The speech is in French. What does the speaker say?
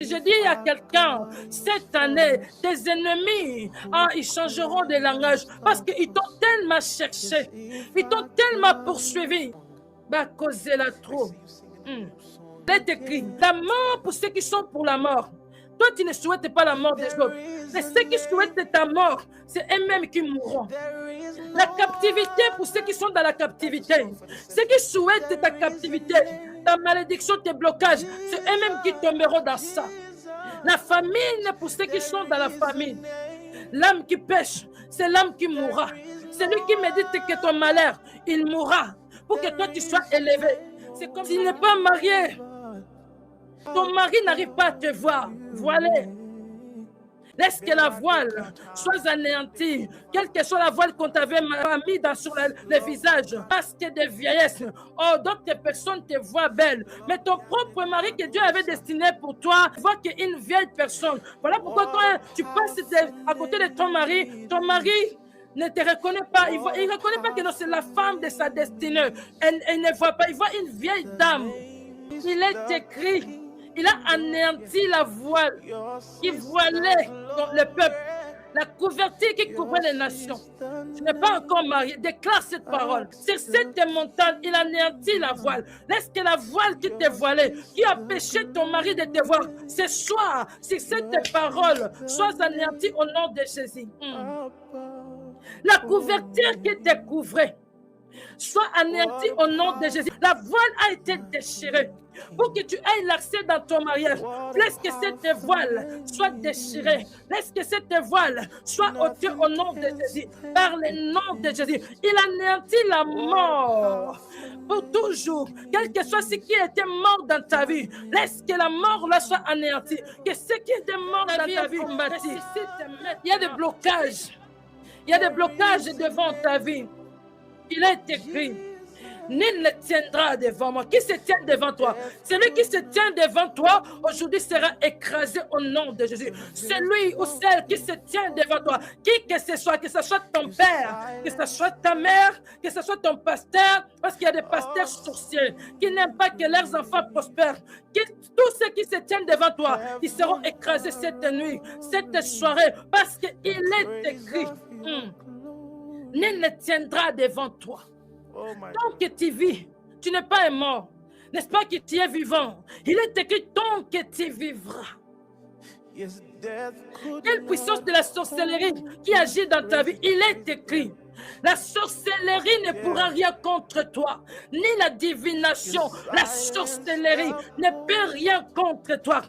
Je dis à quelqu'un, cette année, tes ennemis, ils changeront de langage parce qu'ils t'ont tellement cherché, ils t'ont tellement poursuivi. Bah, causer la trop. Il est écrit, la mort pour ceux qui sont pour la mort. Toi, tu ne souhaites pas la mort des autres. Mais ceux qui souhaitent ta mort, c'est eux-mêmes qui mourront. La captivité pour ceux qui sont dans la captivité. Ceux qui souhaitent ta captivité, ta malédiction, tes blocages, c'est eux-mêmes qui tomberont dans ça. La famine pour ceux qui sont dans la famine. L'âme qui pêche, c'est l'âme qui mourra. Celui qui médite que ton malheur, il mourra pour que toi tu sois élevé. C'est comme s'il n'est pas marié. Ton mari n'arrive pas à te voir. Voilé. Laisse que la voile soit anéantie. Quelle que soit la voile qu'on t'avait mis sur le visage. Masque de vieillesse. Oh, d'autres personnes te voient belle. Mais ton propre mari que Dieu avait destiné pour toi, voit qu'une vieille personne. Voilà pourquoi quand tu passes à côté de ton mari ne te reconnaît pas. Il ne reconnaît pas que c'est la femme de sa destinée. Elle ne voit pas. Il voit une vieille dame. Il est écrit. Il a anéanti la voile qui voilait le peuple, la couverture qui couvrait les nations. Tu n'es pas encore marié, déclare cette parole. Sur cette montagne, il anéantit la voile. Laisse que la voile qui te voilait, qui a péché ton mari de te voir, ce soir, sur cette parole, soit anéantie au nom de Jésus. La couverture qui te couvrait, soit anéantie au nom de Jésus. La voile a été déchirée. Pour que tu aies l'accès dans ton mariage, laisse que cette voile soit déchirée. Laisse que cette voile soit ôtée au nom de Jésus. Par le nom de Jésus. Il anéantit la mort pour toujours. Quel que soit ce qui était mort dans ta vie, laisse que la mort là soit anéantie. Que ce qui était mort dans ta vie, il y a des blocages. Il y a des blocages devant ta vie. Il est écrit. Nul ne tiendra devant moi. Qui se tient devant toi? Celui qui se tient devant toi, aujourd'hui sera écrasé au nom de Jésus. Celui ou celle qui se tient devant toi, qui que ce soit ton père, que ce soit ta mère, que ce soit ton pasteur, parce qu'il y a des pasteurs sorciers qui n'aiment pas que leurs enfants prospèrent. Tous ceux qui se tiennent devant toi, ils seront écrasés cette nuit, cette soirée, parce qu'il est écrit. Nul ne tiendra devant toi. Tant que tu vis, tu n'es pas mort. N'est-ce pas que tu es vivant? Il est écrit tant que tu vivras. Quelle puissance de la sorcellerie qui agit dans ta vie? Il est écrit. La sorcellerie ne pourra rien contre toi, ni la divination. La sorcellerie ne peut rien contre toi.